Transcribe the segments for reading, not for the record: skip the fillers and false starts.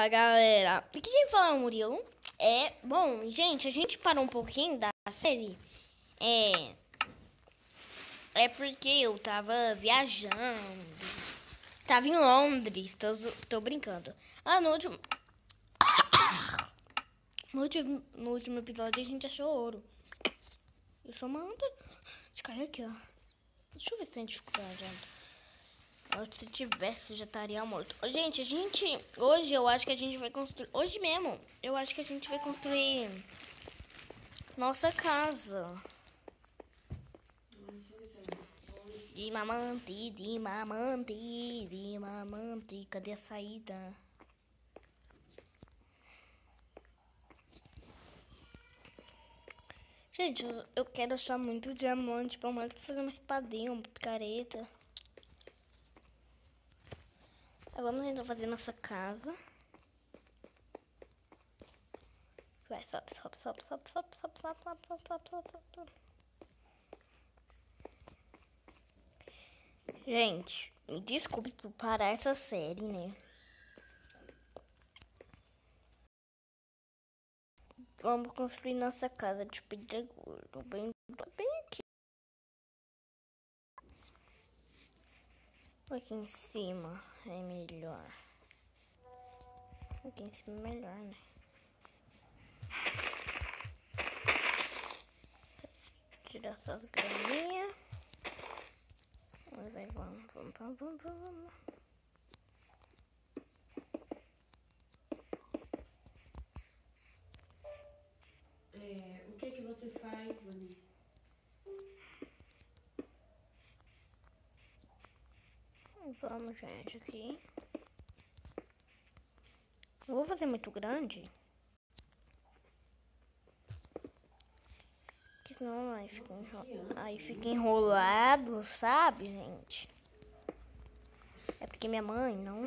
Fala, galera. Aqui quem fala é o Murilo. Bom, gente, a gente parou um pouquinho da série. Porque eu tava viajando. Tava em Londres. Tô brincando. No último episódio a gente achou ouro. Eu sou uma anta. Deixa eu cair aqui, ó. Deixa eu ver se tem dificuldade. Se tivesse, já estaria morto. Gente, hoje eu acho que a gente vai construir. Hoje mesmo, eu acho que a gente vai construir nossa casa. Dimamante. Cadê a saída? Gente, eu quero achar muito diamante pra fazer uma espadinha, uma picareta. Vamos então fazer nossa casa. Vai, sobe. Gente, me desculpe por parar essa série, né? Vamos construir nossa casa de pedregulho. Bem aqui. Aqui em cima é melhor. Aqui em cima é melhor, né? Tirar essas graminhas. Vamos. O que você faz, Vani? Vamos, gente, aqui. Não vou fazer muito grande. Porque senão aí fica enrolado, sabe, gente? É porque minha mãe não...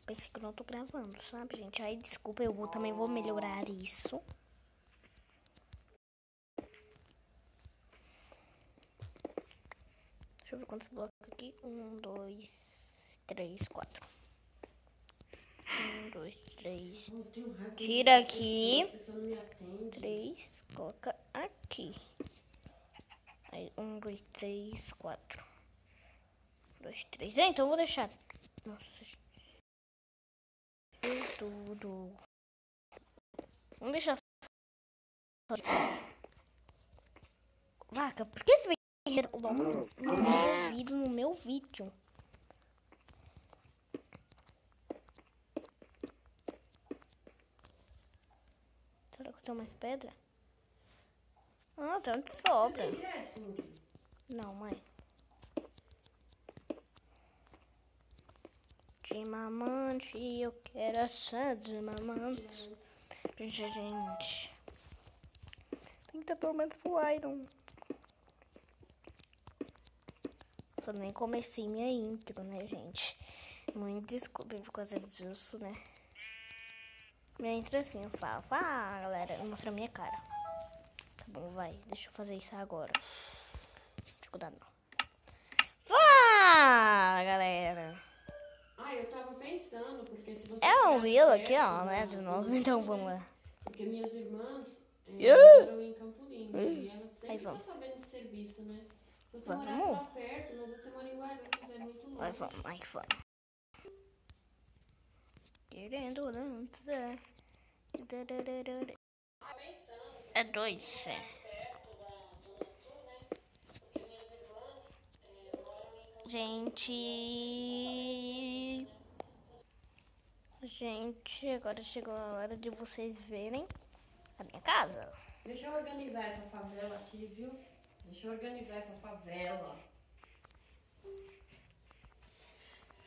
Pensa que eu não tô gravando, sabe, gente? Aí, desculpa, eu também vou melhorar isso. Deixa eu ver quantos blocos aqui. 1, 2, 3, 4. 1, 2, 3. Tira aqui. 3, coloca aqui. Aí, 1, 2, 3, 4. 2, 3. Então eu vou deixar. Nossa. Tudo. Vamos deixar. Vaca, por que você vai logo no meu vídeo? Será que eu tenho mais pedra? Ah, tem onde sobra. Não, mãe. Dimamante, eu quero achar dimamante. Gente. Tem que ter pelo menos pro Iron. Só nem comecei minha intro, né, gente? Muito desculpa por causa disso, né? Minha intro é assim, eu falo, galera, eu mostro a minha cara. Tá bom, vai, deixa eu fazer isso agora. Dificuldade não. Fala, galera. Eu tava pensando, porque se você... É um Will aqui, ó, né, de novo, então vamos lá. Porque minhas irmãs moram em Campo Limpo e elas sempre estão sabendo de serviço, né? Você morasse lá perto, mas você mora em Guarulhos, é muito longe. Aí vamos. Querendo antes, é 2, Gente, agora chegou a hora de vocês verem a minha casa. Deixa eu organizar essa favela aqui, viu? Deixa eu organizar essa favela.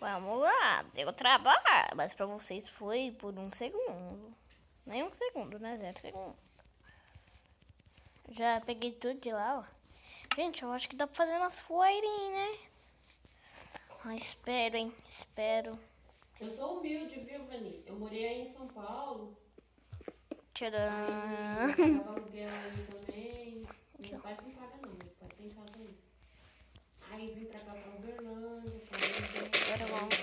Vamos lá, deu trabalho, mas pra vocês foi por 1 segundo. Nem 1 segundo, né? 0 segundos. Já peguei tudo de lá, ó. Gente, eu acho que dá pra fazer nosso foirinho, né? Espero. Eu sou humilde, viu, Vani? Eu morei aí em São Paulo. Tcharam! Eu pagava aluguel aí também. Meus pais não pagam, não. Meus pais têm casa aí. Aí vim pra cá, pra Uberlândia, pra Agora vamos.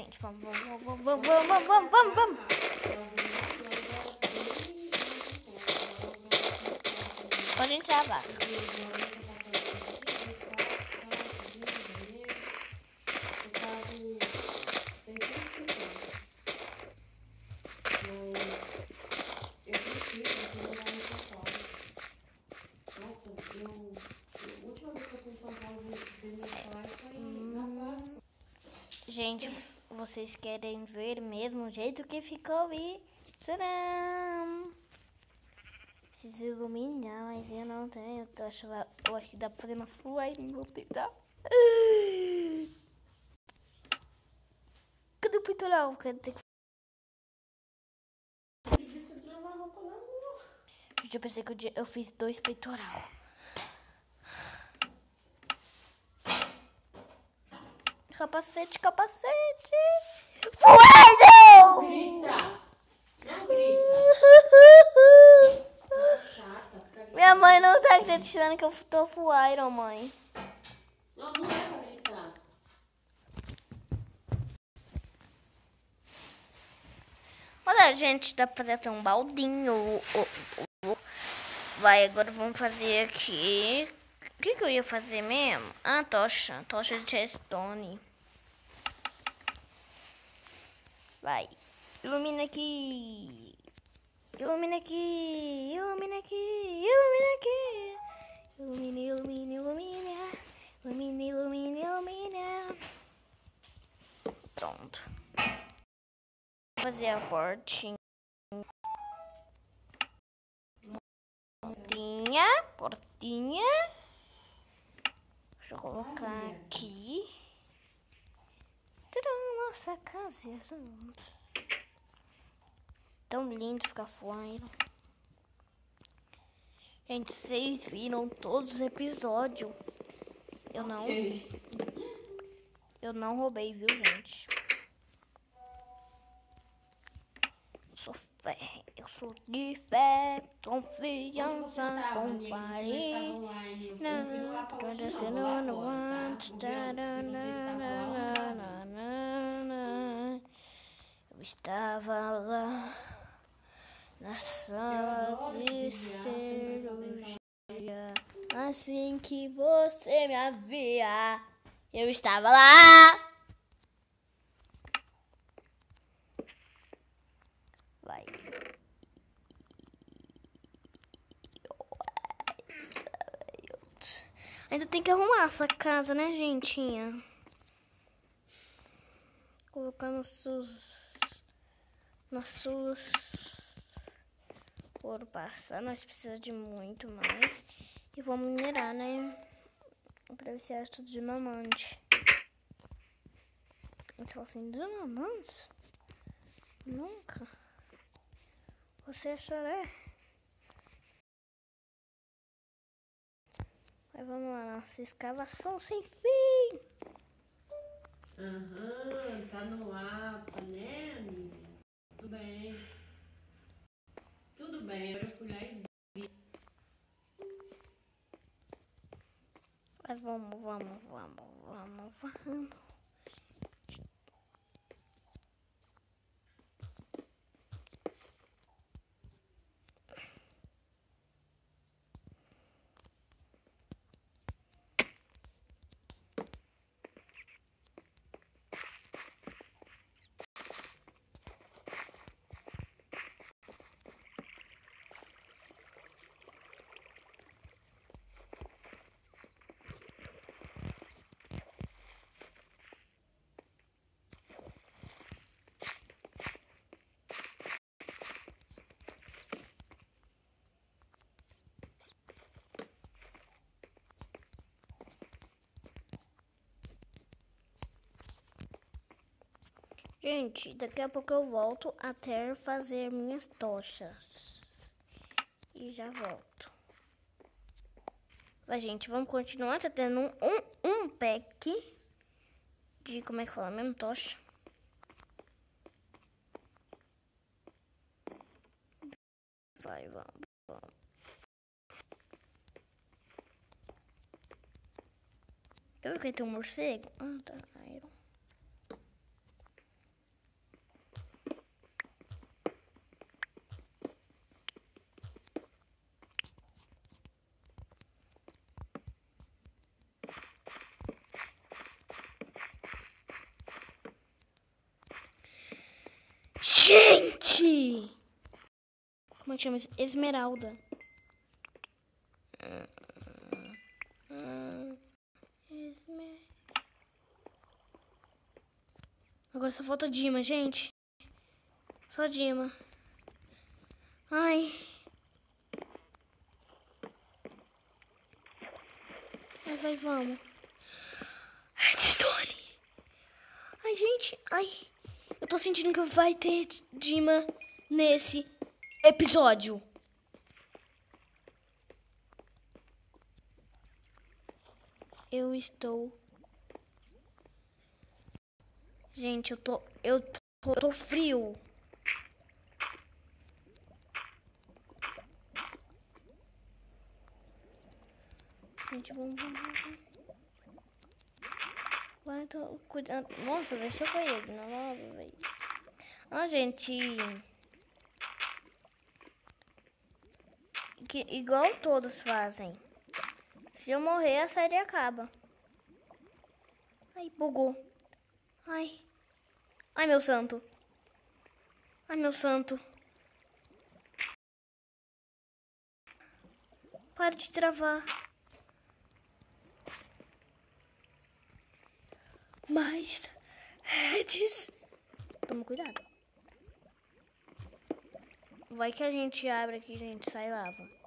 gente. Vamos. Pode entrar a vaca. Gente, vocês querem ver mesmo o jeito que ficou aí? Tcharam! Preciso iluminar, mas eu não tenho tocha. Eu acho que dá pra fazer umas fueirinhas. Vou tentar. Cadê o peitoral? Gente, eu pensei que eu fiz 2 peitoral. Capacete. Fuego! Grita! Não grita! Chata, Minha mãe não tá acreditando que eu tô full Iron, mãe. Não é pra gritar. Olha, gente, dá pra ter um baldinho. Vai, agora vamos fazer aqui. O que eu ia fazer mesmo? Ah, tocha. Tocha de redstone. Vai. Ilumina aqui. Ilumina. Pronto. Vou fazer a portinha. Portinha. Deixa eu colocar aqui. Nossa, casa. Tão lindo ficar fluindo. Gente, vocês viram todos os episódios. Eu não roubei, viu, gente? Eu sou de fé, confiança, com farinha. Eu estava lá na sala de cirurgia. Assim que você me havia, eu estava lá. Vai. Ainda tem que arrumar essa casa, né, gentinha? Colocar nossos ouro passar. Nós precisamos de muito mais. E vamos minerar, né? Pra ver se acha tudo de diamante. Eu falo assim, diamantes? Nunca. Você achará? Mas vamos lá, nossa escavação sem fim. Tá no mapa, né, amiga? Tudo bem. Agora eu fui lá e vi. Mas vamos. Gente, daqui a pouco eu volto até fazer minhas tochas. E já volto. Mas, gente, vamos continuar. Tá tendo um pack de, como é que fala mesmo? Tocha. Vai, vamos. Eu vi que tem um morcego. Ah, tá, caíram. Como é que chama isso? Esmeralda. Agora só falta Dima, gente. Só Dima. Ai. Vai, vamos. Redstone. Ai, gente. Ai. Eu tô sentindo que vai ter Dima nesse episódio. Eu estou... Gente, eu tô frio. Gente, vamos. Vai, tô cuidando. Nossa, velho, se eu cair aqui na lava, velho. Ah, gente. Igual todos fazem. Se eu morrer, a série acaba. Ai, bugou. Ai. Ai, meu santo. Ai, meu santo. Para de travar. Mais redes. Toma cuidado. Vai que a gente abre aqui, gente, sai lava.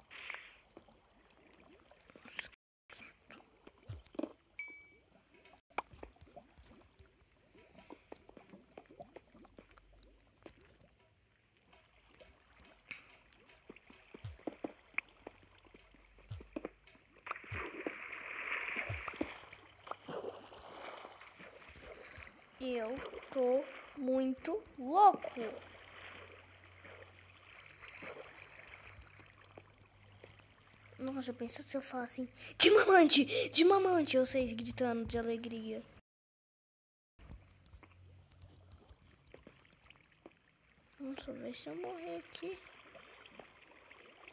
Eu tô muito louco. Nossa, pensa se eu falar assim, de mamante, eu sei, gritando de alegria. Nossa, vê se eu morrer aqui.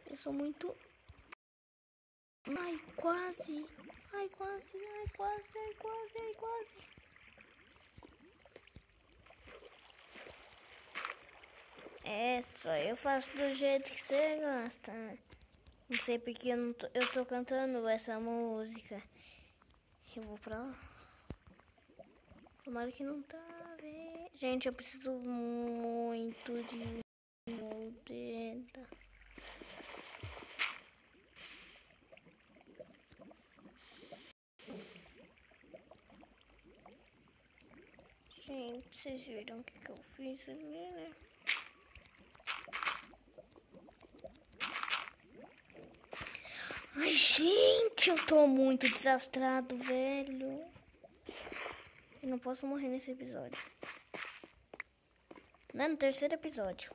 Eu sou muito... Ai, quase. Ai, quase, ai, quase, ai, quase, ai, quase. É, só eu faço do jeito que você gosta. Não sei porque eu tô cantando essa música. Eu vou pra lá. Tomara que não tá. Gente, eu preciso muito de moldeira. Gente, vocês viram o que eu fiz ali, né? Ai, gente, eu tô muito desastrado, velho. Eu não posso morrer nesse episódio. Não é no terceiro episódio.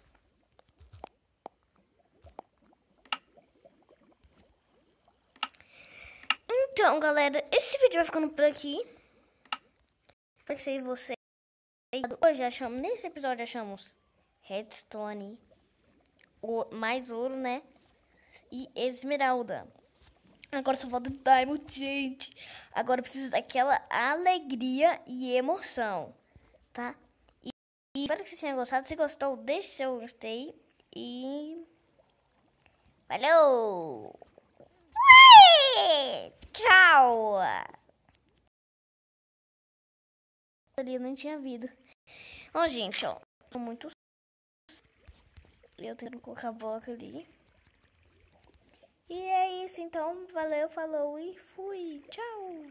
Então, galera, esse vídeo vai ficando por aqui. Espero que vocês... Hoje achamos, nesse episódio achamos redstone, mais ouro, né? E esmeralda. Agora só falta diamond, gente. Agora precisa daquela alegria e emoção, tá? E espero que vocês tenham gostado. Se gostou, deixe seu gostei. E... Valeu! Fui! Tchau! Ali não tinha vindo. Ó, gente, ó. Tô muito... Eu tenho que colocar a boca ali. E é isso, então. Valeu, falou e fui. Tchau!